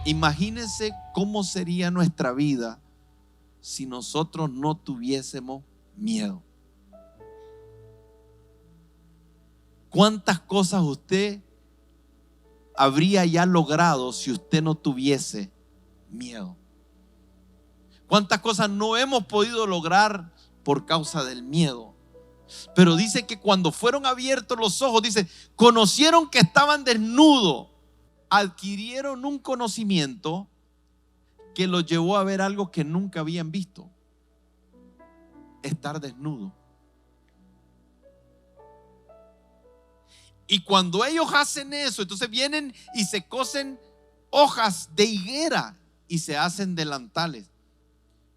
Imagínense cómo sería nuestra vida si nosotros no tuviésemos miedo. ¿Cuántas cosas usted habría ya logrado si usted no tuviese miedo? ¿Cuántas cosas no hemos podido lograr por causa del miedo? Pero dice que cuando fueron abiertos los ojos, dice, conocieron que estaban desnudos, adquirieron un conocimiento que los llevó a ver algo que nunca habían visto: estar desnudo. Y cuando ellos hacen eso, entonces vienen y se cosen hojas de higuera y se hacen delantales.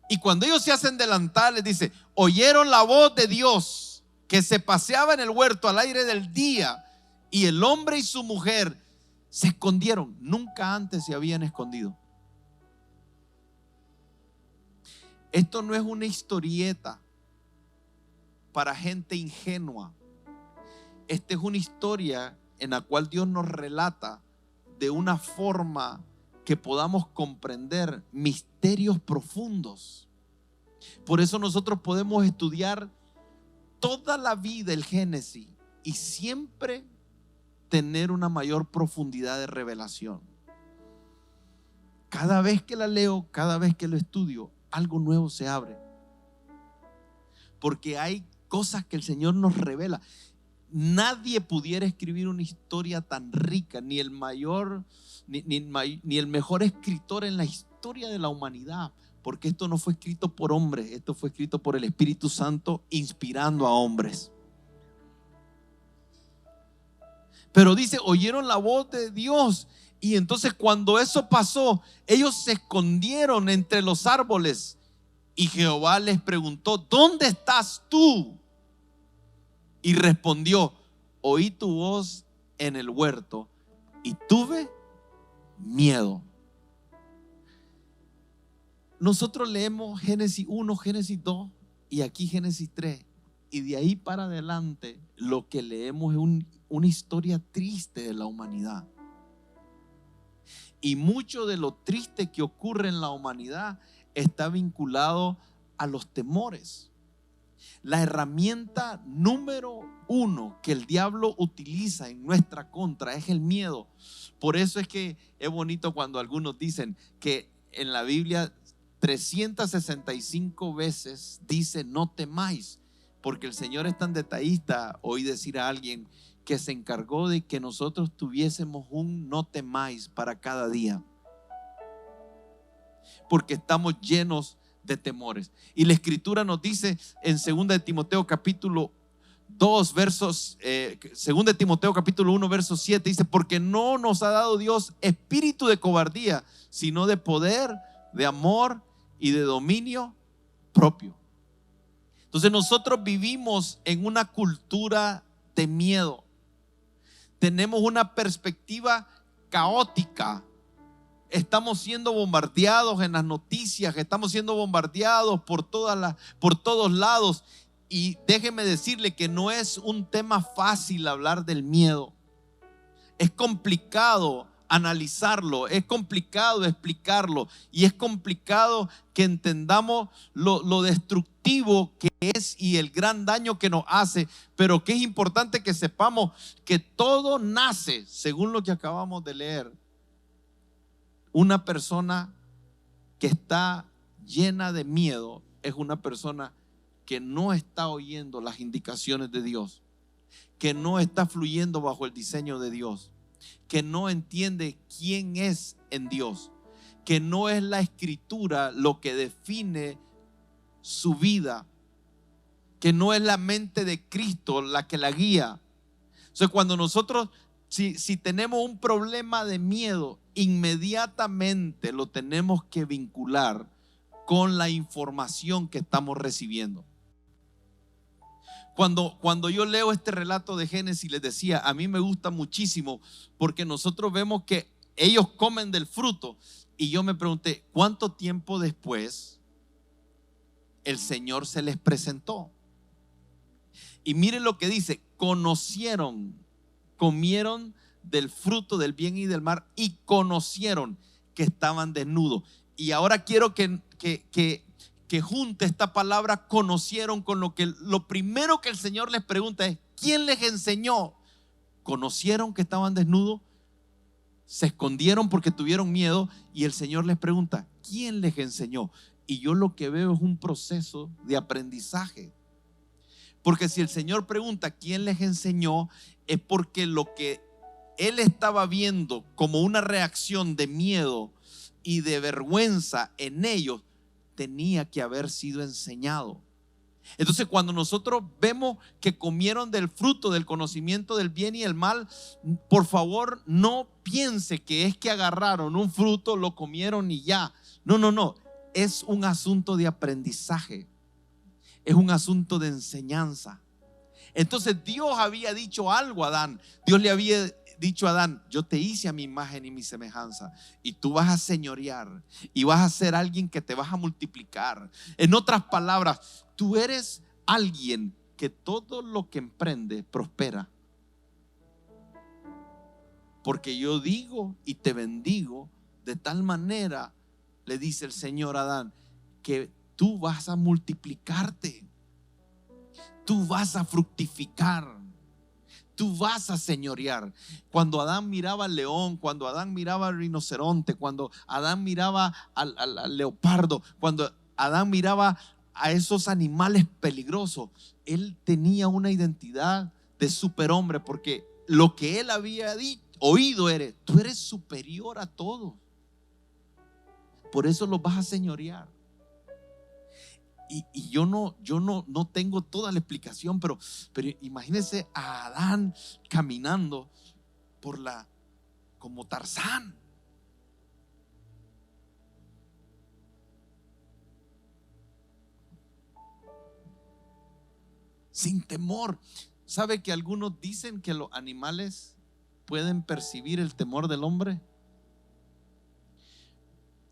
Y cuando ellos se hacen delantales, dice, oyeron la voz de Dios que se paseaba en el huerto al aire del día, y el hombre y su mujer se escondieron. Nunca antes se habían escondido. Esto no es una historieta para gente ingenua. Esta es una historia en la cual Dios nos relata de una forma que podamos comprender misterios profundos. Por eso nosotros podemos estudiar toda la vida el Génesis y siempre tener una mayor profundidad de revelación. Cada vez que la leo, cada vez que lo estudio, algo nuevo se abre. Porque hay cosas que el Señor nos revela. Nadie pudiera escribir una historia tan rica, ni el mayor, ni el mejor escritor en la historia de la humanidad, porque esto no fue escrito por hombres, esto fue escrito por el Espíritu Santo inspirando a hombres. Pero dice, oyeron la voz de Dios, y entonces cuando eso pasó, ellos se escondieron entre los árboles, y Jehová les preguntó, ¿dónde estás tú? Y respondió, oí tu voz en el huerto y tuve miedo. Nosotros leemos Génesis 1, Génesis 2 y aquí Génesis 3. Y de ahí para adelante lo que leemos es una historia triste de la humanidad. Y mucho de lo triste que ocurre en la humanidad está vinculado a los temores. La herramienta número uno que el diablo utiliza en nuestra contra es el miedo. Por eso es que es bonito cuando algunos dicen que en la Biblia 365 veces dice no temáis, porque el Señor es tan detallista. Oí decir a alguien que se encargó de que nosotros tuviésemos un no temáis para cada día, porque estamos llenos de temores. Y la escritura nos dice en 2 de Timoteo capítulo 2 versos 2 de Timoteo capítulo 1 verso 7 dice, porque no nos ha dado Dios espíritu de cobardía, sino de poder, de amor y de dominio propio. Entonces nosotros vivimos en una cultura de miedo. Tenemos una perspectiva caótica. Estamos siendo bombardeados en las noticias, estamos siendo bombardeados por todos lados. Y déjeme decirle que no es un tema fácil hablar del miedo. Es complicado analizarlo, es complicado explicarlo, y es complicado que entendamos lo destructivo que es y el gran daño que nos hace. Pero que es importante que sepamos que todo nace, según lo que acabamos de leer. Una persona que está llena de miedo es una persona que no está oyendo las indicaciones de Dios, que no está fluyendo bajo el diseño de Dios, que no entiende quién es en Dios, que no es la escritura lo que define su vida, que no es la mente de Cristo la que la guía. O sea, cuando nosotros si tenemos un problema de miedo, inmediatamente lo tenemos que vincular con la información que estamos recibiendo. Cuando yo leo este relato de Génesis, les decía, a mí me gusta muchísimo porque nosotros vemos que ellos comen del fruto, y yo me pregunté, ¿cuánto tiempo después el Señor se les presentó? Y miren lo que dice, comieron del fruto del bien y del mal y conocieron. que estaban desnudos. Y ahora quiero que junte esta palabra conocieron con lo primero que el Señor les pregunta es: ¿quién les enseñó? ¿Conocieron que estaban desnudos? Se escondieron porque tuvieron miedo y el Señor les pregunta: ¿quién les enseñó? Y yo lo que veo es un proceso de aprendizaje. Porque si el Señor pregunta ¿quién les enseñó? Es porque lo que Él estaba viendo como una reacción de miedo y de vergüenza en ellos tenía que haber sido enseñado. Entonces, cuando nosotros vemos que comieron del fruto del conocimiento del bien y el mal, por favor no piense que es que agarraron un fruto, lo comieron y ya. No. Es un asunto de aprendizaje. Es un asunto de enseñanza. Entonces Dios había dicho algo a Adán. Dios le había dicho a Adán: yo te hice a mi imagen y mi semejanza, y tú vas a señorear y vas a ser alguien que te vas a multiplicar. En otras palabras, tú eres alguien que todo lo que emprende prospera, porque yo digo y te bendigo de tal manera, le dice el Señor a Adán, que tú vas a multiplicarte, tú vas a fructificar, tú vas a señorear. Cuando Adán miraba al león, cuando Adán miraba al rinoceronte, cuando Adán miraba al leopardo, cuando Adán miraba a esos animales peligrosos, él tenía una identidad de superhombre, porque lo que él había oído era: tú eres superior a todos, por eso los vas a señorear. Y yo no tengo toda la explicación, pero imagínense a Adán caminando como Tarzán. Sin temor. ¿Sabe que algunos dicen que los animales pueden percibir el temor del hombre?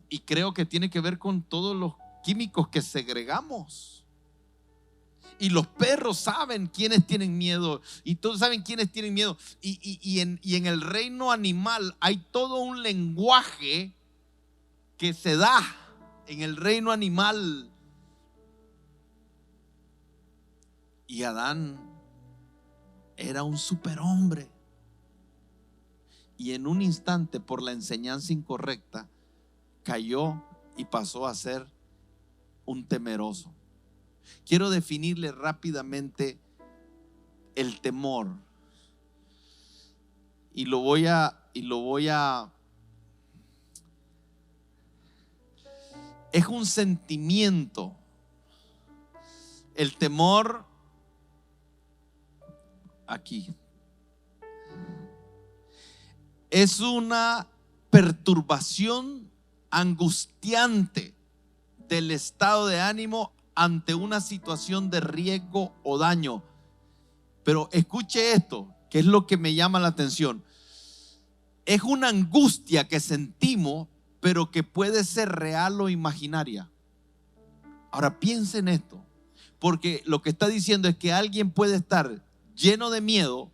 Y creo que tiene que ver con todos los químicos que segregamos. Y los perros saben quiénes tienen miedo, y todos saben quiénes tienen miedo. Y en el reino animal hay todo un lenguaje que se da en el reino animal. Y Adán era un superhombre, y en un instante, por la enseñanza incorrecta, cayó y pasó a ser un temeroso. Quiero definirle rápidamente el temor, y lo voy a es un sentimiento. El temor, aquí, es una perturbación angustiante del estado de ánimo ante una situación de riesgo o daño. Pero escuche esto, que es lo que me llama la atención. Es una angustia que sentimos, pero que puede ser real o imaginaria. Ahora piensa en esto, porque lo que está diciendo es que alguien puede estar lleno de miedo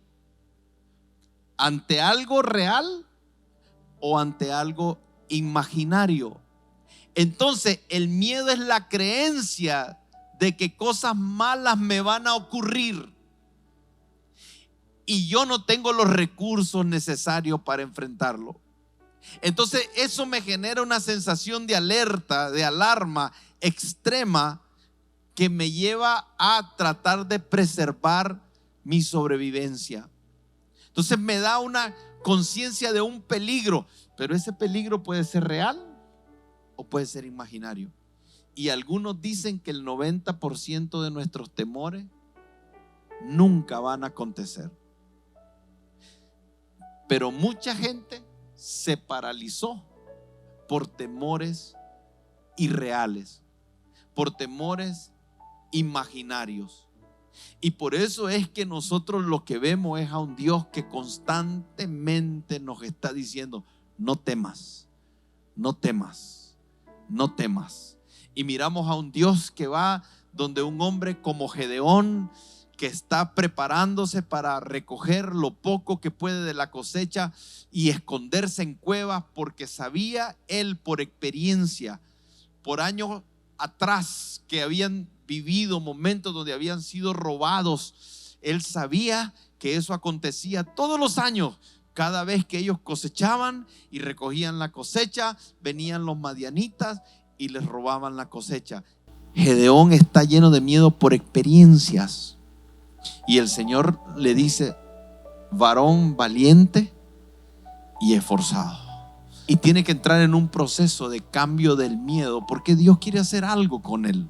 ante algo real o ante algo imaginario. Entonces, el miedo es la creencia de que cosas malas me van a ocurrir y yo no tengo los recursos necesarios para enfrentarlo. Entonces, eso me genera una sensación de alerta, de alarma extrema, que me lleva a tratar de preservar mi sobrevivencia. Entonces me da una conciencia de un peligro, pero ese peligro puede ser real o puede ser imaginario. Y algunos dicen que el 90% de nuestros temores nunca van a acontecer. Pero mucha gente se paralizó por temores irreales, por temores imaginarios. Y por eso es que nosotros lo que vemos es a un Dios que constantemente nos está diciendo: no temas, no temas, no temas. Y miramos a un Dios que va donde un hombre como Gedeón, que está preparándose para recoger lo poco que puede de la cosecha y esconderse en cuevas, porque sabía él por experiencia, por años atrás, que habían vivido momentos donde habían sido robados. Él sabía que eso acontecía todos los años. Cada vez que ellos cosechaban y recogían la cosecha, venían los madianitas y les robaban la cosecha. Gedeón está lleno de miedo por experiencias. Y el Señor le dice: varón valiente y esforzado. Y tiene que entrar en un proceso de cambio del miedo, porque Dios quiere hacer algo con él.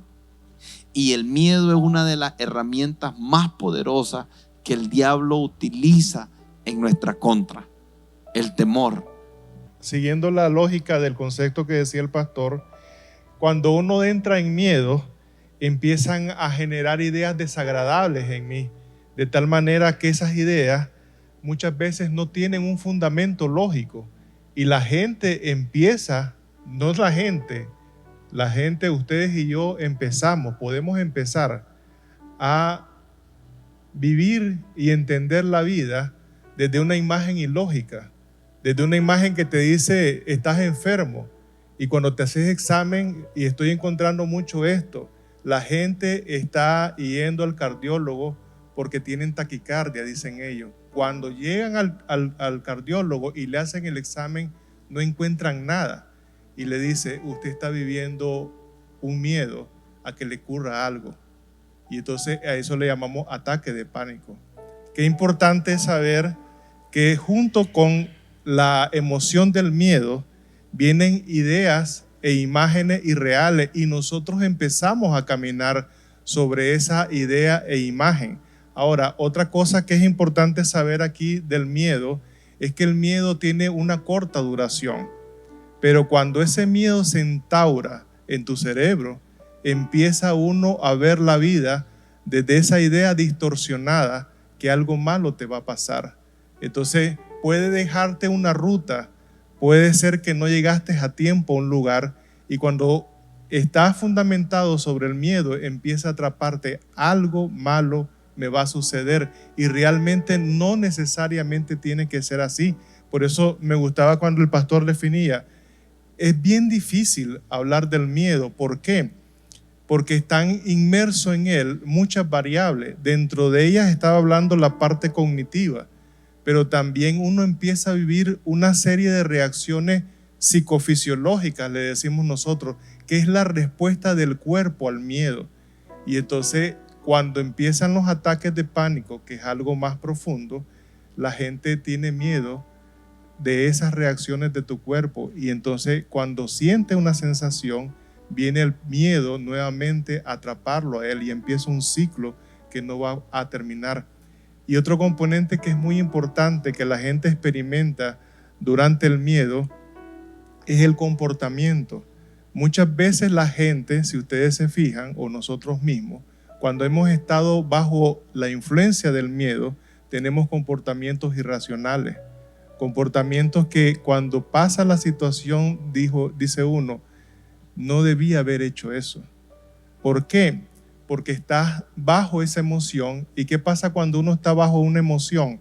Y el miedo es una de las herramientas más poderosas que el diablo utiliza en nuestra contra. El temor. Siguiendo la lógica del concepto que decía el pastor, cuando uno entra en miedo, empiezan a generar ideas desagradables en mí, de tal manera que esas ideas muchas veces no tienen un fundamento lógico, y la gente empieza, no es la gente, ustedes y yo podemos empezar a vivir y entender la vida desde una imagen ilógica, desde una imagen que te dice: estás enfermo. Y cuando te haces examen, y estoy encontrando mucho esto, la gente está yendo al cardiólogo porque tienen taquicardia, dicen ellos. Cuando llegan al cardiólogo y le hacen el examen, no encuentran nada. Y le dice: usted está viviendo un miedo a que le ocurra algo. Y entonces a eso le llamamos ataque de pánico. Qué importante es saber que junto con la emoción del miedo vienen ideas e imágenes irreales, y nosotros empezamos a caminar sobre esa idea e imagen. Ahora, otra cosa que es importante saber aquí del miedo es que el miedo tiene una corta duración, pero cuando ese miedo se instaura en tu cerebro, empieza uno a ver la vida desde esa idea distorsionada que algo malo te va a pasar. Entonces puede dejarte una ruta, puede ser que no llegaste a tiempo a un lugar, y cuando estás fundamentado sobre el miedo, empieza a atraparte: algo malo me va a suceder, y realmente no necesariamente tiene que ser así. Por eso me gustaba cuando el pastor definía: es bien difícil hablar del miedo. ¿Por qué? Porque están inmersos en él muchas variables. Dentro de ellas estaba hablando la parte cognitiva, pero también uno empieza a vivir una serie de reacciones psicofisiológicas, le decimos nosotros, que es la respuesta del cuerpo al miedo. Y entonces, cuando empiezan los ataques de pánico, que es algo más profundo, la gente tiene miedo de esas reacciones de tu cuerpo, y entonces cuando siente una sensación, viene el miedo nuevamente a atraparlo a él, y empieza un ciclo que no va a terminar. Y otro componente que es muy importante que la gente experimenta durante el miedo es el comportamiento. Muchas veces la gente, si ustedes se fijan, o nosotros mismos, cuando hemos estado bajo la influencia del miedo, tenemos comportamientos irracionales, comportamientos que cuando pasa la situación, dice uno: no debía haber hecho eso. ¿Por qué? Porque estás bajo esa emoción. ¿Y qué pasa cuando uno está bajo una emoción?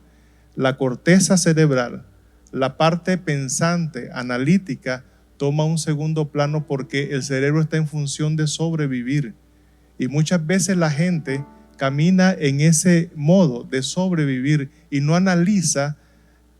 La corteza cerebral, la parte pensante, analítica, toma un segundo plano, porque el cerebro está en función de sobrevivir. Y muchas veces la gente camina en ese modo de sobrevivir y no analiza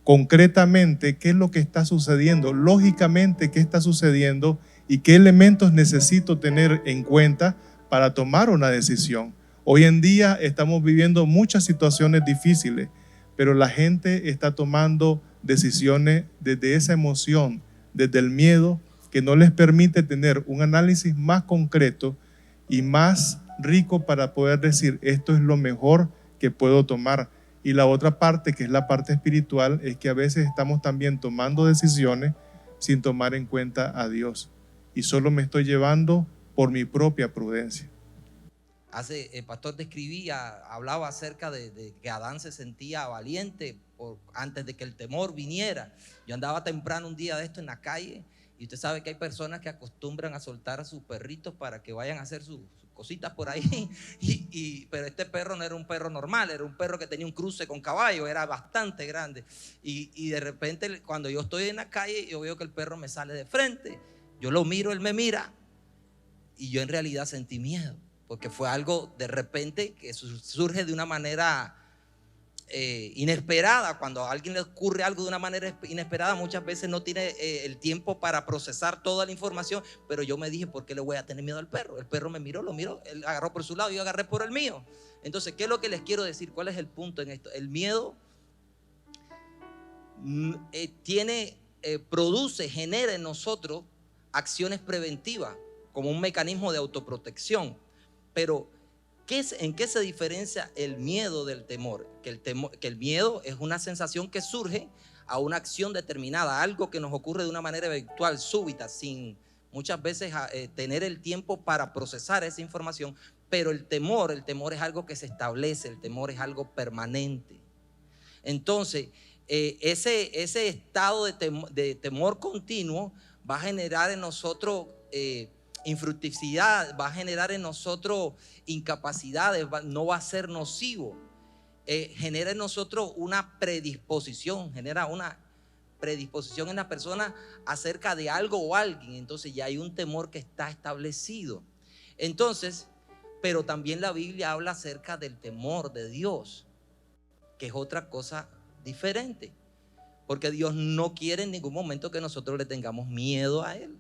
concretamente qué es lo que está sucediendo, lógicamente qué está sucediendo y qué elementos necesito tener en cuenta para tomar una decisión. Hoy en día estamos viviendo muchas situaciones difíciles, pero la gente está tomando decisiones desde esa emoción, desde el miedo, que no les permite tener un análisis más concreto y más rico para poder decir: esto es lo mejor que puedo tomar. Y la otra parte, que es la parte espiritual, es que a veces estamos también tomando decisiones sin tomar en cuenta a Dios, y solo me estoy llevando por mi propia prudencia. El pastor hablaba acerca de que Adán se sentía valiente antes de que el temor viniera. Yo andaba temprano un día de esto en la calle, y usted sabe que hay personas que acostumbran a soltar a sus perritos para que vayan a hacer sus cositas por ahí. Pero este perro no era un perro normal, era un perro que tenía un cruce con caballo, era bastante grande. Y de repente, cuando yo estoy en la calle, yo veo que el perro me sale de frente. Yo lo miro, él me mira, y yo en realidad sentí miedo, porque fue algo de repente que surge de una manera inesperada. Cuando a alguien le ocurre algo de una manera inesperada, muchas veces no tiene el tiempo para procesar toda la información. Pero yo me dije, ¿por qué le voy a tener miedo al perro? El perro me miró, lo miró, él agarró por su lado y yo agarré por el mío. Entonces, ¿qué es lo que les quiero decir? ¿Cuál es el punto en esto? El miedo genera en nosotros acciones preventivas como un mecanismo de autoprotección. Pero ¿en qué se diferencia el miedo del temor? Que el miedo es una sensación que surge a una acción determinada, algo que nos ocurre de una manera eventual, súbita, sin muchas veces tener el tiempo para procesar esa información. Pero el temor es algo que se establece, el temor es algo permanente. Entonces, ese estado de temor continuo va a generar en nosotros infructicidad, va a generar en nosotros incapacidades, no va a ser nocivo. Genera en nosotros una predisposición, en la persona acerca de algo o alguien. Entonces ya hay un temor que está establecido. Entonces, pero también la Biblia habla acerca del temor de Dios, que es otra cosa diferente, porque Dios no quiere en ningún momento que nosotros le tengamos miedo a Él.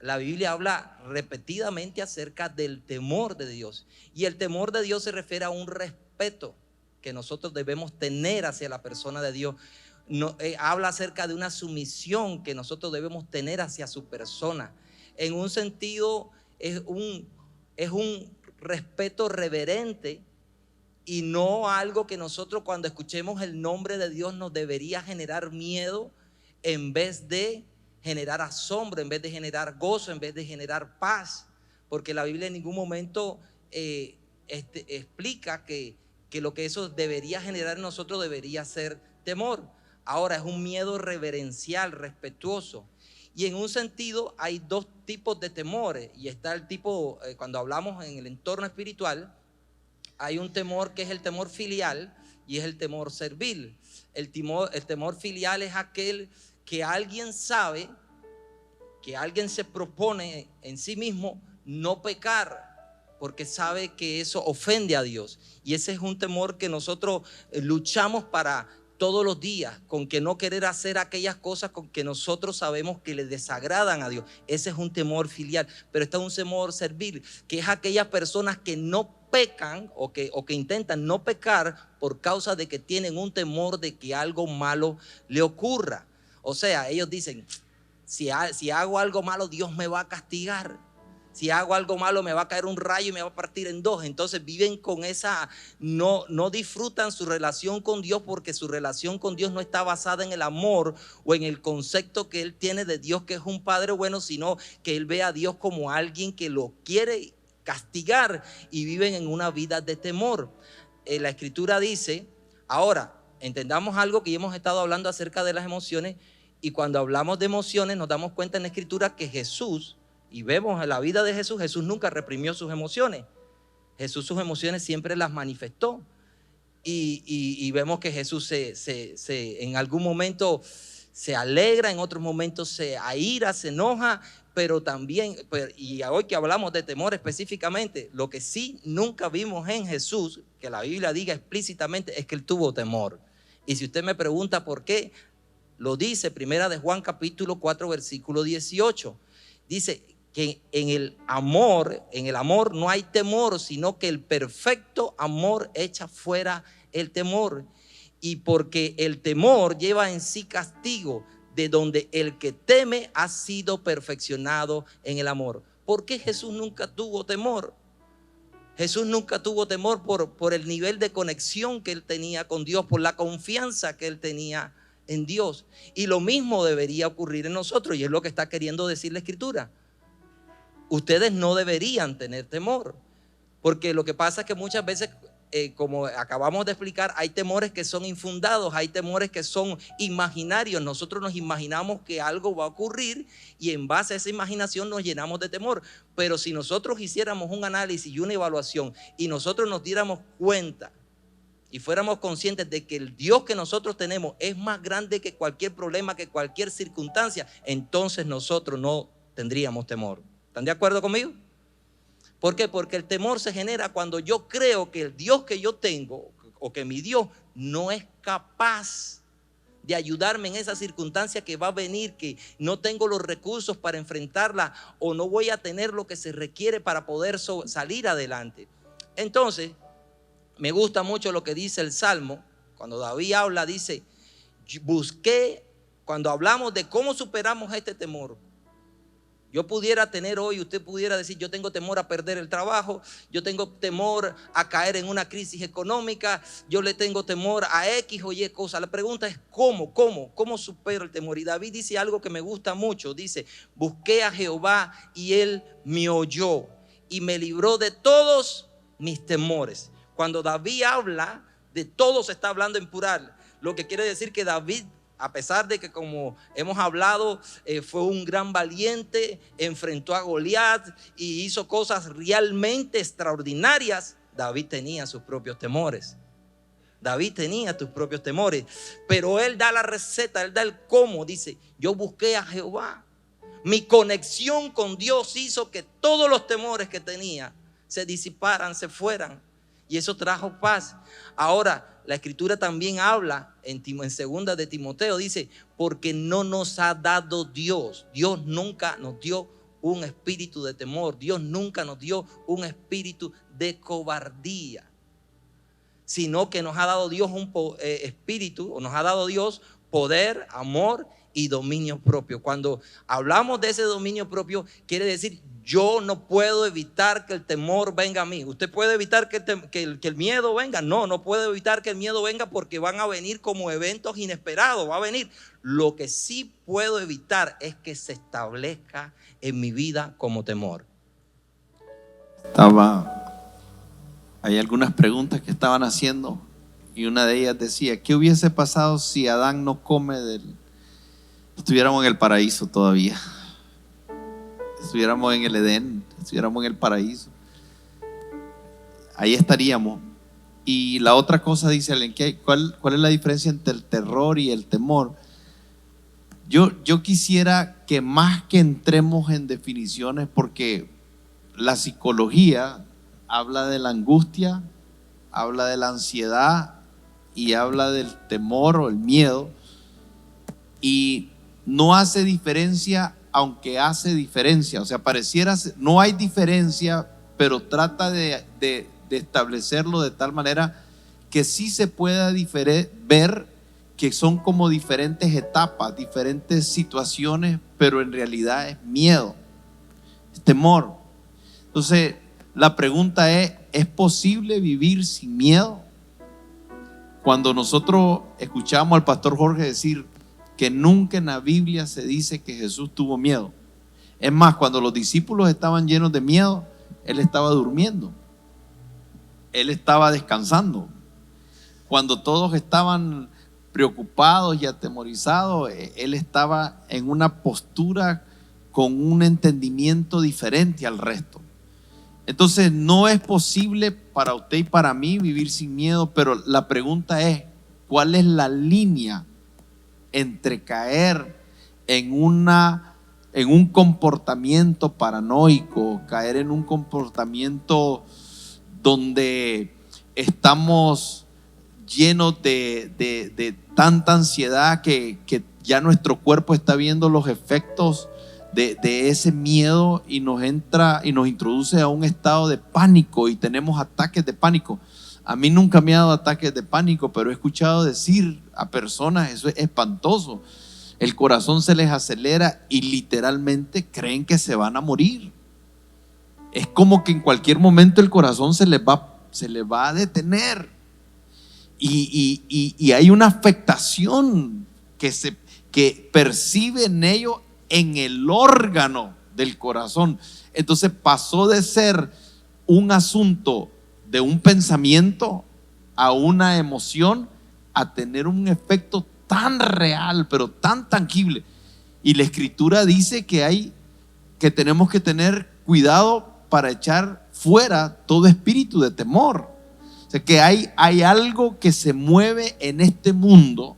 La Biblia habla repetidamente acerca del temor de Dios, y el temor de Dios se refiere a un respeto que nosotros debemos tener hacia la persona de Dios. Habla acerca de una sumisión que nosotros debemos tener hacia su persona. En un sentido es un respeto reverente, y no algo que nosotros, cuando escuchemos el nombre de Dios, nos debería generar miedo en vez de generar asombro, en vez de generar gozo, en vez de generar paz. Porque la Biblia en ningún momento explica que lo que eso debería generar en nosotros debería ser temor. Ahora, es un miedo reverencial, respetuoso. Y en un sentido hay dos tipos de temores. Y está el tipo, cuando hablamos en el entorno espiritual, hay un temor que es el temor filial y es el temor servil. El temor filial es aquel que alguien sabe, que alguien se propone en sí mismo no pecar, porque sabe que eso ofende a Dios. Y ese es un temor que nosotros luchamos para todos los días, con que no querer hacer aquellas cosas con que nosotros sabemos que le desagradan a Dios. Ese es un temor filial. Pero está un temor servil, que es aquellas personas que no pecan o que intentan no pecar por causa de que tienen un temor de que algo malo le ocurra. O sea, ellos dicen, si hago algo malo, Dios me va a castigar. Si hago algo malo, me va a caer un rayo y me va a partir en dos. Entonces viven con esa, no disfrutan su relación con Dios, porque su relación con Dios no está basada en el amor o en el concepto que Él tiene de Dios, que es un Padre bueno, sino que Él ve a Dios como alguien que lo quiere castigar, y viven en una vida de temor. La Escritura dice, ahora, entendamos algo que ya hemos estado hablando acerca de las emociones, y cuando hablamos de emociones nos damos cuenta en la Escritura que Jesús, y vemos en la vida de Jesús, Jesús nunca reprimió sus emociones. Jesús sus emociones siempre las manifestó, y vemos que Jesús en algún momento se alegra, en otros momentos se aira, se enoja, pero también, y hoy que hablamos de temor específicamente, lo que sí nunca vimos en Jesús, que la Biblia diga explícitamente, es que Él tuvo temor. Y si usted me pregunta por qué, lo dice Primera de Juan capítulo 4 versículo 18. Dice que en el amor no hay temor, sino que el perfecto amor echa fuera el temor. Y porque el temor lleva en sí castigo, de donde el que teme ha sido perfeccionado en el amor. ¿Por qué Jesús nunca tuvo temor? Jesús nunca tuvo temor por el nivel de conexión que Él tenía con Dios, por la confianza que Él tenía en Dios. Y lo mismo debería ocurrir en nosotros, y es lo que está queriendo decir la Escritura. Ustedes no deberían tener temor, porque lo que pasa es que muchas veces como acabamos de explicar, hay temores que son infundados, hay temores que son imaginarios. Nosotros nos imaginamos que algo va a ocurrir y en base a esa imaginación nos llenamos de temor. Pero si nosotros hiciéramos un análisis y una evaluación y nosotros nos diéramos cuenta y fuéramos conscientes de que el Dios que nosotros tenemos es más grande que cualquier problema, que cualquier circunstancia, entonces nosotros no tendríamos temor. ¿Están de acuerdo conmigo? ¿Por qué? Porque el temor se genera cuando yo creo que el Dios que yo tengo o que mi Dios no es capaz de ayudarme en esa circunstancia que va a venir, que no tengo los recursos para enfrentarla o no voy a tener lo que se requiere para poder salir adelante. Entonces, me gusta mucho lo que dice el Salmo. Cuando David habla, dice, busqué, cuando hablamos de cómo superamos este temor. Yo pudiera tener hoy, usted pudiera decir, yo tengo temor a perder el trabajo, yo tengo temor a caer en una crisis económica, yo le tengo temor a X o Y cosas. La pregunta es, ¿cómo supero el temor? Y David dice algo que me gusta mucho, dice, busqué a Jehová y Él me oyó y me libró de todos mis temores. Cuando David habla de todos, está hablando en plural, lo que quiere decir que David, a pesar de que, como hemos hablado, fue un gran valiente, enfrentó a Goliat y hizo cosas realmente extraordinarias, David tenía sus propios temores. David tenía sus propios temores, pero él da la receta, él da el cómo. Dice, yo busqué a Jehová. Mi conexión con Dios hizo que todos los temores que tenía se disiparan, se fueran. Y eso trajo paz. Ahora, la Escritura también habla en 2 de Timoteo, dice, porque no nos ha dado Dios nunca nos dio un espíritu de temor, Dios nunca nos dio un espíritu de cobardía, sino que nos ha dado Dios un espíritu, o nos ha dado Dios poder, amor y dominio propio. Cuando hablamos de ese dominio propio, quiere decir, yo no puedo evitar que el temor venga a mí. ¿Usted puede evitar que el miedo venga? No puedo evitar que el miedo venga, porque van a venir como eventos inesperados, va a venir. Lo que sí puedo evitar es que se establezca en mi vida como temor. Hay algunas preguntas que estaban haciendo y una de ellas decía, ¿qué hubiese pasado si Adán no come estuviéramos en el paraíso todavía? Estuviéramos en el Edén, estuviéramos en el paraíso, ahí estaríamos. Y la otra cosa, dice alguien, ¿cuál es la diferencia entre el terror y el temor? Yo quisiera que más que entremos en definiciones, porque la psicología habla de la angustia, habla de la ansiedad y habla del temor o el miedo, y no hace diferencia, aunque hace diferencia. O sea, pareciera, no hay diferencia, pero trata de establecerlo de tal manera que sí se pueda ver que son como diferentes etapas, diferentes situaciones, pero en realidad es miedo, es temor. Entonces, la pregunta ¿es posible vivir sin miedo? Cuando nosotros escuchamos al pastor Jorge decir que nunca en la Biblia se dice que Jesús tuvo miedo. Es más, cuando los discípulos estaban llenos de miedo, Él estaba durmiendo, Él estaba descansando. Cuando todos estaban preocupados y atemorizados, Él estaba en una postura con un entendimiento diferente al resto. Entonces, no es posible para usted y para mí vivir sin miedo, pero la pregunta es, ¿cuál es la línea entre caer en un comportamiento paranoico, caer en un comportamiento donde estamos llenos de tanta ansiedad que ya nuestro cuerpo está viendo los efectos de ese miedo y nos introduce a un estado de pánico y tenemos ataques de pánico? A mí nunca me ha dado ataques de pánico, pero he escuchado decir a personas, eso es espantoso. El corazón se les acelera y literalmente creen que se van a morir. Es como que en cualquier momento el corazón se les va a detener. Y hay una afectación que percibe en ellos en el órgano del corazón. Entonces pasó de ser un asunto de un pensamiento a una emoción a tener un efecto tan real, pero tan tangible. Y la Escritura dice que tenemos que tener cuidado para echar fuera todo espíritu de temor. O sea, que hay algo que se mueve en este mundo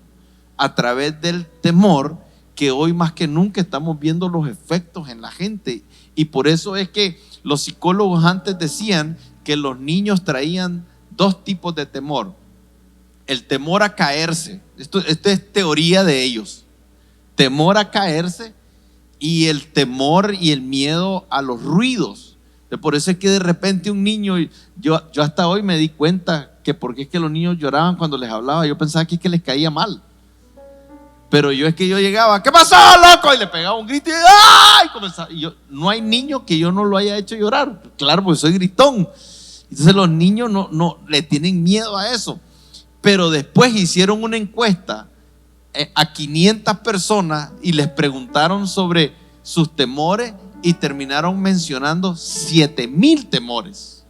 a través del temor, que hoy más que nunca estamos viendo los efectos en la gente. Y por eso es que los psicólogos antes decían que los niños traían dos tipos de temor. El temor a caerse, esto es teoría de ellos, temor a caerse, y el temor y el miedo a los ruidos. Por eso es que de repente un niño, yo hasta hoy me di cuenta que porque es que los niños lloraban cuando les hablaba, yo pensaba que es que les caía mal. Pero yo llegaba, ¿qué pasó, loco? Y le pegaba un grito y ¡ay! Y no hay niño que yo no lo haya hecho llorar. Claro, porque soy gritón. Entonces los niños no le tienen miedo a eso. Pero después hicieron una encuesta a 500 personas y les preguntaron sobre sus temores y terminaron mencionando 7,000 temores.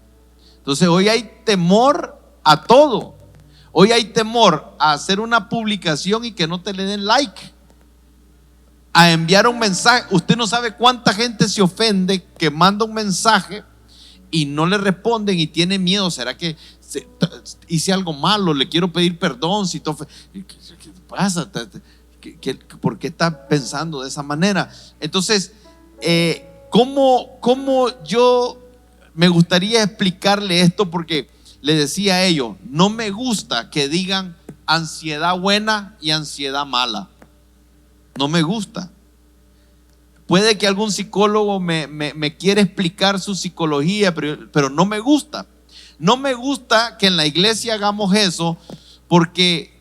Entonces hoy hay temor a todo. Hoy hay temor a hacer una publicación y que no te le den like, a enviar un mensaje. Usted no sabe cuánta gente se ofende que manda un mensaje y no le responden y tiene miedo. ¿Será que hice algo malo? Le quiero pedir perdón. ¿Qué pasa? ¿Por qué está pensando de esa manera? Entonces, ¿cómo yo me gustaría explicarle esto? Porque le decía a ellos, no me gusta que digan ansiedad buena y ansiedad mala. No me gusta. Puede que algún psicólogo me quiera explicar su psicología, pero no me gusta. No me gusta que en la iglesia hagamos eso, porque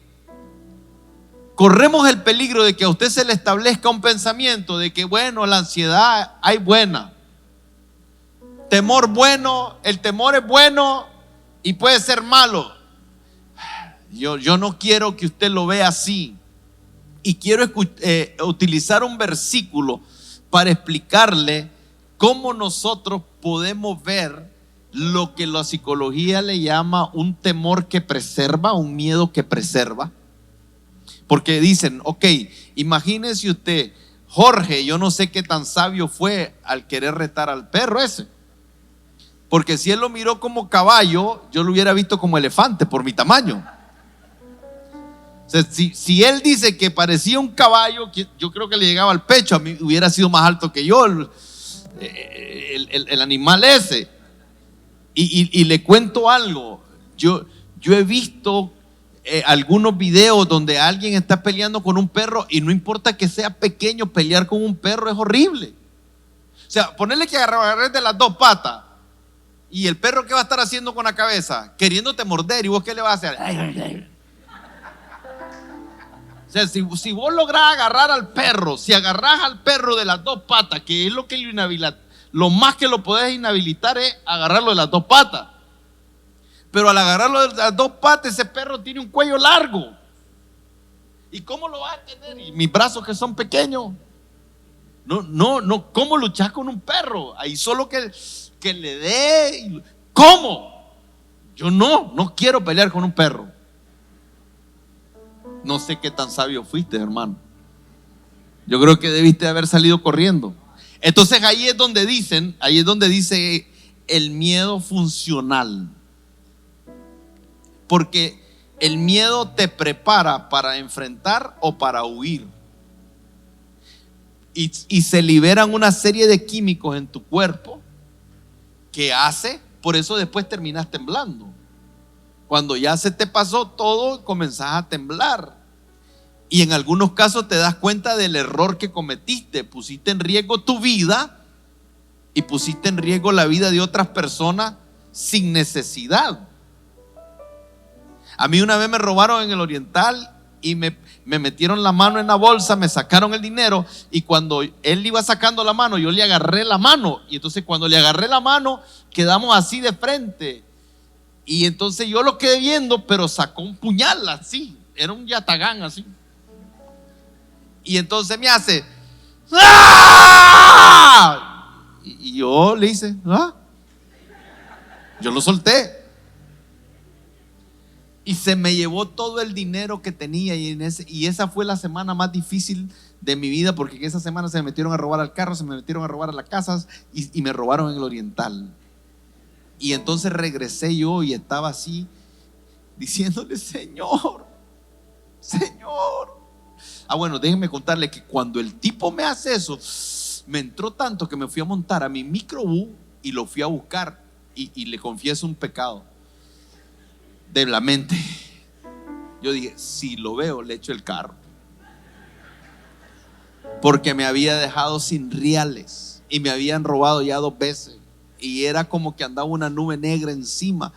corremos el peligro de que a usted se le establezca un pensamiento de que, bueno, la ansiedad hay buena, temor bueno, el temor es bueno y puede ser malo. Yo no quiero que usted lo vea así, y quiero utilizar un versículo para explicarle cómo nosotros podemos ver lo que la psicología le llama un temor que preserva, un miedo que preserva. Porque dicen, ok, imagínese usted, Jorge, yo no sé qué tan sabio fue al querer retar al perro ese. Porque si él lo miró como caballo, yo lo hubiera visto como elefante por mi tamaño. O sea, si él dice que parecía un caballo, yo creo que le llegaba al pecho. A mí hubiera sido más alto que yo el animal ese. Y le cuento algo. Yo he visto algunos videos donde alguien está peleando con un perro, y no importa que sea pequeño, pelear con un perro es horrible. O sea, ponerle que agarrar de las dos patas, y el perro, ¿qué va a estar haciendo con la cabeza? Queriéndote morder, ¿y vos qué le vas a hacer? O sea, si vos lográs agarrar al perro, si agarrás al perro de las dos patas, que es lo que lo más que lo podés inhabilitar es agarrarlo de las dos patas. Pero al agarrarlo de las dos patas, ese perro tiene un cuello largo. ¿Y cómo lo vas a tener? Y mis brazos que son pequeños. No, ¿cómo luchar con un perro? Ahí solo que le dé. ¿Cómo? Yo no quiero pelear con un perro. No sé qué tan sabio fuiste, hermano. Yo creo que debiste haber salido corriendo. Entonces ahí es donde dice el miedo funcional. Porque el miedo te prepara para enfrentar o para huir. Y se liberan una serie de químicos en tu cuerpo que por eso después terminas temblando. Cuando ya se te pasó todo, comenzás a temblar. Y en algunos casos te das cuenta del error que cometiste. Pusiste en riesgo tu vida y pusiste en riesgo la vida de otras personas sin necesidad. A mí una vez me robaron en el Oriental y me metieron la mano en la bolsa, me sacaron el dinero, y cuando él iba sacando la mano, yo le agarré la mano, y entonces cuando le agarré la mano quedamos así de frente, y entonces yo lo quedé viendo, pero sacó un puñal así, era un yatagán así, y entonces me hace ¡ah! Y yo le hice yo lo solté. Y se me llevó todo el dinero que tenía y esa fue la semana más difícil de mi vida, porque en esa semana se me metieron a robar al carro, se me metieron a robar a las casas y me robaron en el Oriental. Y entonces regresé yo y estaba así diciéndole: Señor, Señor. Bueno, déjenme contarle que cuando el tipo me hace eso, me entró tanto que me fui a montar a mi microbús y lo fui a buscar y le confieso un pecado de la mente. Yo dije: si lo veo, le echo el carro, porque me había dejado sin reales y me habían robado ya 2 veces y era como que andaba una nube negra encima.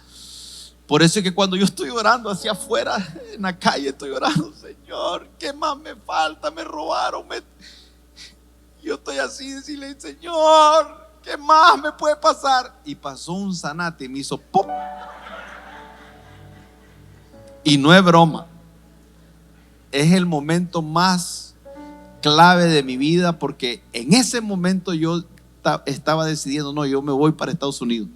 Por eso es que cuando yo estoy orando hacia afuera en la calle, estoy orando: Señor, ¿qué más me falta? Me robaron. Yo estoy así, decirle: Señor, ¿qué más me puede pasar? Y pasó un zanate y me hizo ¡pop! Y no es broma, es el momento más clave de mi vida, porque en ese momento yo estaba decidiendo: no, yo me voy para Estados Unidos.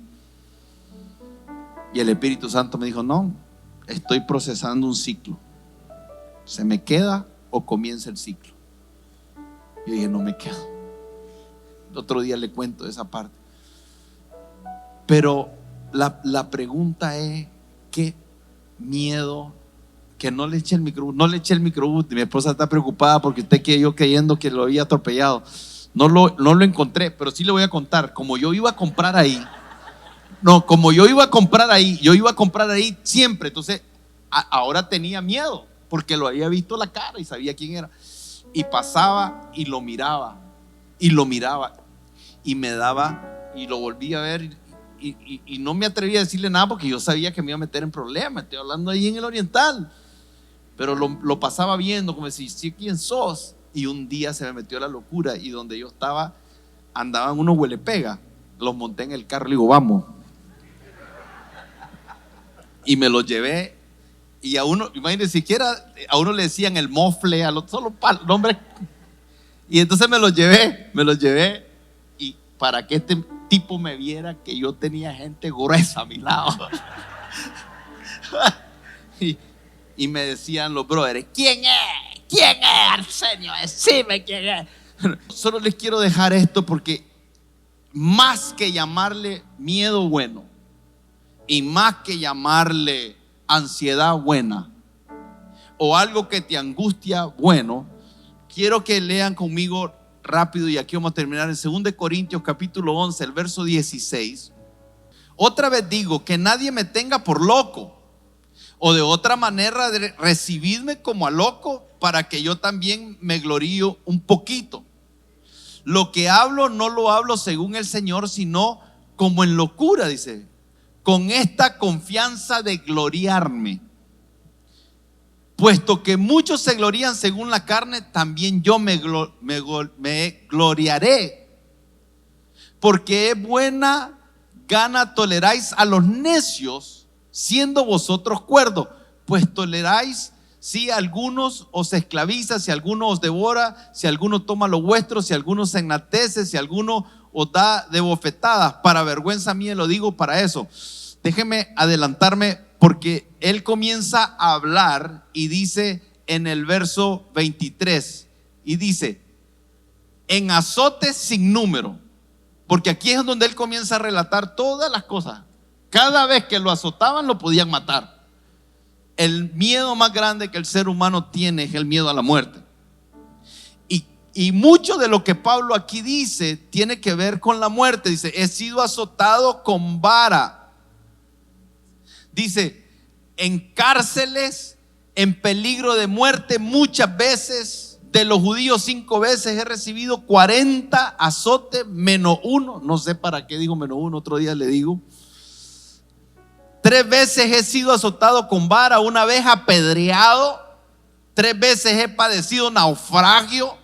Y el Espíritu Santo me dijo: no, estoy procesando un ciclo. ¿Se me queda o comienza el ciclo? Yo dije: no me quedo. Otro día le cuento esa parte. Pero la pregunta es: ¿qué miedo? Que no le eché el microbús. No le eché el microbús. Mi esposa está preocupada porque usted quedó creyendo que lo había atropellado. No lo encontré, pero sí le voy a contar. Como yo iba a comprar ahí, yo iba a comprar ahí siempre. Entonces ahora tenía miedo porque lo había visto la cara y sabía quién era. Y pasaba y lo miraba y me daba, y lo volví a ver y no me atrevía a decirle nada porque yo sabía que me iba a meter en problemas. Estoy hablando ahí en el Oriental, pero lo pasaba viendo como decir: ¿sí, quién sos? Y un día se me metió la locura y donde yo estaba andaban unos huelepega. Los monté en el carro y le digo: vamos. Y me los llevé. Y a uno, imagínense, siquiera a uno le decían el mofle, a los solo nombres. Y entonces me los llevé y para que este tipo me viera que yo tenía gente gruesa a mi lado. y me decían los brothers: ¿quién es? ¿Quién es, Arsenio? Decime quién es. Solo les quiero dejar esto, porque más que llamarle miedo bueno y más que llamarle ansiedad buena o algo que te angustia bueno, quiero que lean conmigo rápido, y aquí vamos a terminar en 2 Corintios capítulo 11, el verso 16. Otra vez digo, que nadie me tenga por loco, o de otra manera recibidme como a loco, para que yo también me glorío un poquito. Lo que hablo no lo hablo según el Señor, sino como en locura, dice, con esta confianza de gloriarme. Puesto que muchos se glorían según la carne, también yo me gloriaré. Porque es buena gana toleráis a los necios, siendo vosotros cuerdos. Pues toleráis si algunos os esclaviza, si alguno os devora, si alguno toma lo vuestro, si alguno se enaltece, si alguno os da de bofetadas. Para vergüenza mía lo digo para eso. Déjeme adelantarme, porque él comienza a hablar y dice en el verso 23, y dice: en azotes sin número. Porque aquí es donde él comienza a relatar todas las cosas. Cada vez que lo azotaban lo podían matar. El miedo más grande que el ser humano tiene es el miedo a la muerte. Y mucho de lo que Pablo aquí dice tiene que ver con la muerte. Dice: he sido azotado con vara. Dice: en cárceles, en peligro de muerte muchas veces. De los judíos 5 veces he recibido 40 azotes menos 1. No sé para qué digo menos 1, otro día le digo. 3 veces he sido azotado con vara, 1 vez apedreado, 3 veces he padecido naufragio,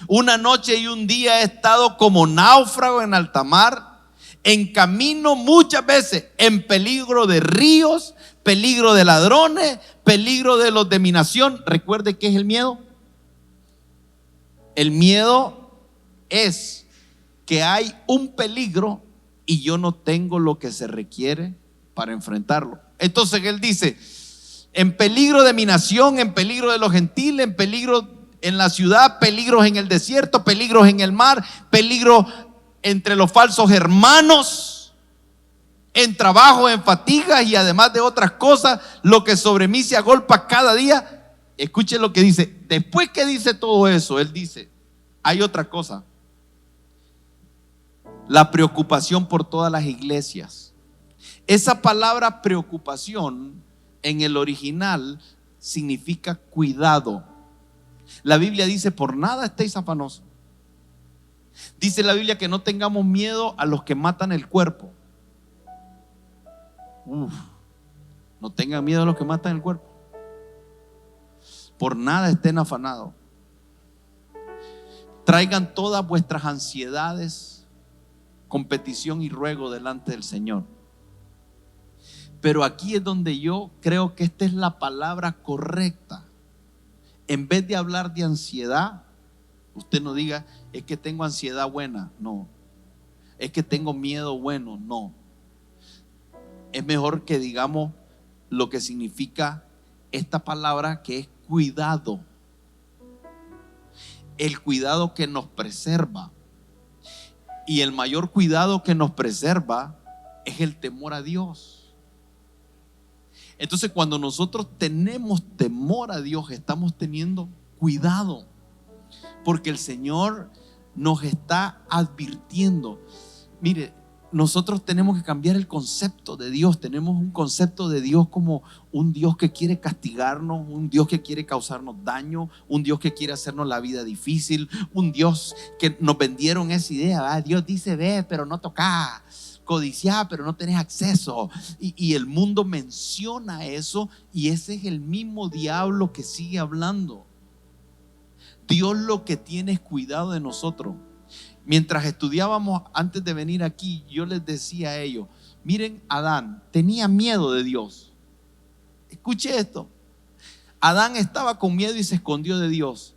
1 noche y 1 día he estado como náufrago en alta mar, en camino muchas veces, en peligro de ríos, peligro de ladrones, peligro de los de mi nación. Recuerde qué es el miedo. El miedo es que hay un peligro y yo no tengo lo que se requiere para enfrentarlo. Entonces él dice: En peligro de mi nación, en peligro de los gentiles, en peligro en la ciudad, peligros en el desierto, peligros en el mar, peligro entre los falsos hermanos, en trabajo, en fatigas y además de otras cosas, lo que sobre mí se agolpa cada día. Escuchen lo que dice. Después que dice todo eso, él dice, hay otra cosa. La preocupación por todas las iglesias. Esa palabra preocupación en el original significa cuidado. La Biblia dice, por nada estéis afanosos. Dice la Biblia que no tengamos miedo a los que matan el cuerpo. No tengan miedo a los que matan el cuerpo. Por nada estén afanados. Traigan todas vuestras ansiedades con petición y ruego delante del Señor. Pero aquí es donde yo creo que esta es la palabra correcta. En vez de hablar de ansiedad, usted no diga, es que tengo ansiedad buena. No. Es que tengo miedo bueno. No. Es mejor que digamos lo que significa esta palabra, que es cuidado. El cuidado que nos preserva. Y el mayor cuidado que nos preserva es el temor a Dios. Entonces, cuando nosotros tenemos temor a Dios, estamos teniendo cuidado, porque el Señor nos está advirtiendo. Mire, nosotros tenemos que cambiar el concepto de Dios. Tenemos un concepto de Dios como un Dios que quiere castigarnos, un Dios que quiere causarnos daño, un Dios que quiere hacernos la vida difícil, un Dios que nos vendieron esa idea. Dios dice, ve, pero no toca. Codiciar, pero no tenés acceso. Y el mundo menciona eso, y ese es el mismo diablo que sigue hablando. Dios lo que tiene es cuidado de nosotros. Mientras estudiábamos antes de venir aquí, yo les decía a ellos, miren, Adán tenía miedo de Dios. Escuche esto. Adán estaba con miedo y se escondió de Dios.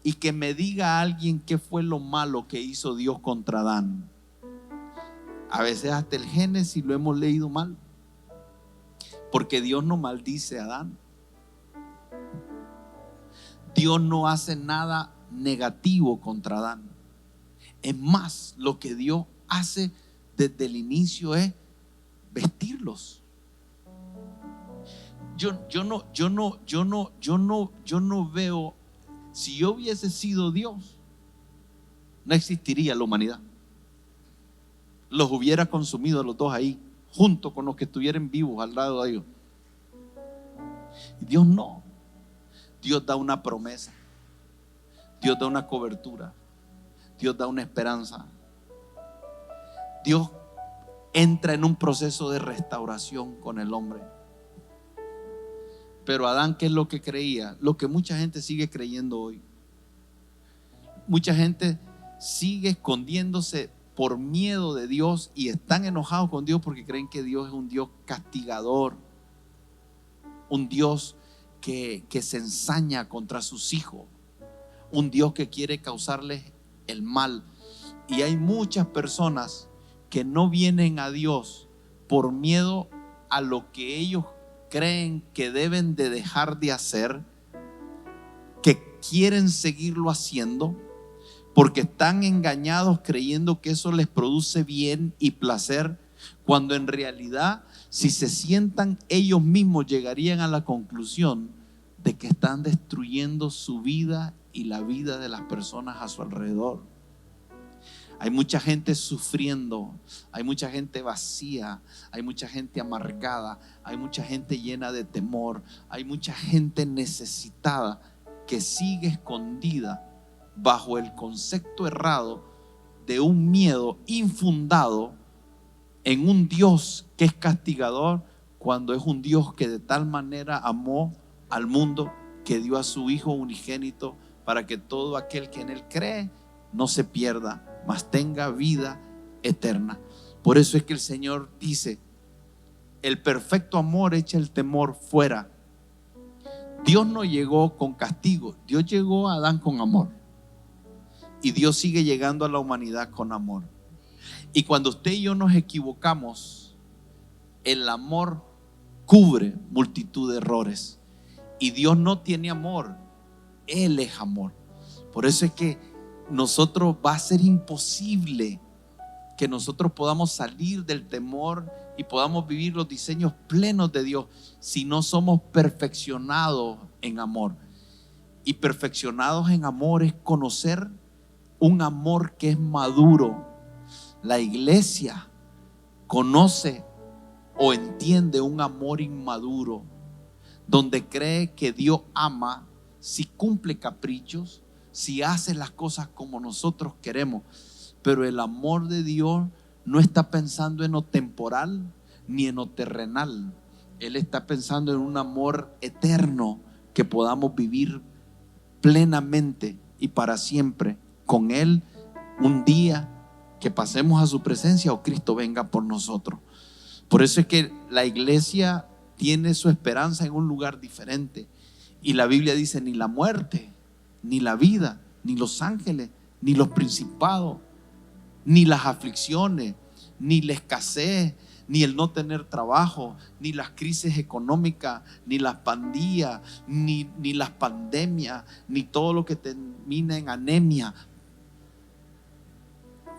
Y que me diga alguien qué fue lo malo que hizo Dios contra Adán. A veces hasta el Génesis lo hemos leído mal, porque Dios no maldice a Adán. Dios no hace nada negativo contra Adán. Es más, lo que Dios hace desde el inicio es vestirlos. Yo no veo, si yo hubiese sido Dios, no existiría la humanidad. Los hubiera consumido a los dos ahí, junto con los que estuvieran vivos al lado de ellos. Y Dios no. Dios da una promesa. Dios da una cobertura. Dios da una esperanza. Dios entra en un proceso de restauración con el hombre. Pero Adán, ¿qué es lo que creía? Lo que mucha gente sigue creyendo hoy. Mucha gente sigue escondiéndose por miedo de Dios, y están enojados con Dios porque creen que Dios es un Dios castigador, un Dios que se ensaña contra sus hijos, un Dios que quiere causarles el mal. Y hay muchas personas que no vienen a Dios por miedo a lo que ellos creen que deben de dejar de hacer, que quieren seguirlo haciendo, porque están engañados creyendo que eso les produce bien y placer, cuando en realidad, si se sientan ellos mismos, llegarían a la conclusión de que están destruyendo su vida y la vida de las personas a su alrededor. Hay mucha gente sufriendo, hay mucha gente vacía, hay mucha gente amargada, hay mucha gente llena de temor, hay mucha gente necesitada que sigue escondida bajo el concepto errado de un miedo infundado en un Dios que es castigador, cuando es un Dios que de tal manera amó al mundo que dio a su Hijo unigénito para que todo aquel que en Él cree no se pierda, mas tenga vida eterna. Por eso es que el Señor dice, el perfecto amor echa el temor fuera. Dios no llegó con castigo, Dios llegó a Adán con amor. Y Dios sigue llegando a la humanidad con amor. Y cuando usted y yo nos equivocamos, el amor cubre multitud de errores. Y Dios no tiene amor, Él es amor. Por eso es que nosotros va a ser imposible que nosotros podamos salir del temor y podamos vivir los diseños plenos de Dios si no somos perfeccionados en amor. Y perfeccionados en amor es conocer un amor que es maduro. La iglesia conoce o entiende un amor inmaduro, donde cree que Dios ama si cumple caprichos, si hace las cosas como nosotros queremos. Pero el amor de Dios no está pensando en lo temporal ni en lo terrenal. Él está pensando en un amor eterno que podamos vivir plenamente y para siempre con Él, un día que pasemos a su presencia o Cristo venga por nosotros. Por eso es que la iglesia tiene su esperanza en un lugar diferente. Y la Biblia dice: ni la muerte, ni la vida, ni los ángeles, ni los principados, ni las aflicciones, ni la escasez, ni el no tener trabajo, ni las crisis económicas, ni las pandillas, ni las pandemias, ni todo lo que termina en anemia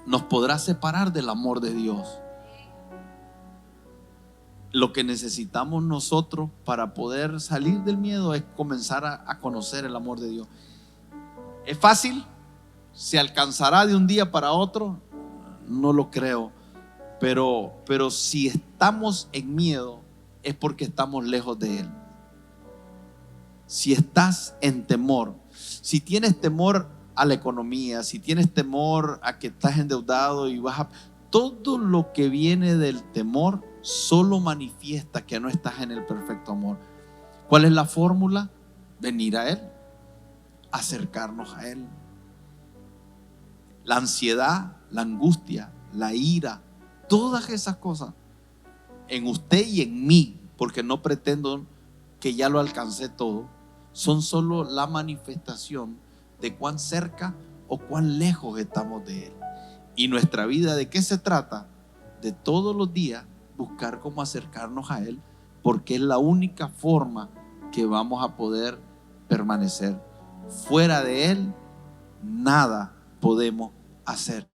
nos podrá separar del amor de Dios. Lo que necesitamos nosotros para poder salir del miedo es comenzar a conocer el amor de Dios. ¿Es fácil? ¿Se alcanzará de un día para otro? No lo creo. Pero si estamos en miedo es porque estamos lejos de Él. Si estás en temor, si tienes temor a la economía, si tienes temor a que estás endeudado y todo lo que viene del temor solo manifiesta que no estás en el perfecto amor. ¿Cuál es la fórmula? Venir a Él, acercarnos a Él. La ansiedad, la angustia, la ira, todas esas cosas en usted y en mí, porque no pretendo que ya lo alcancé todo, son solo la manifestación de cuán cerca o cuán lejos estamos de Él. Y nuestra vida, ¿de qué se trata? De todos los días buscar cómo acercarnos a Él, porque es la única forma que vamos a poder permanecer. Fuera de Él, nada podemos hacer.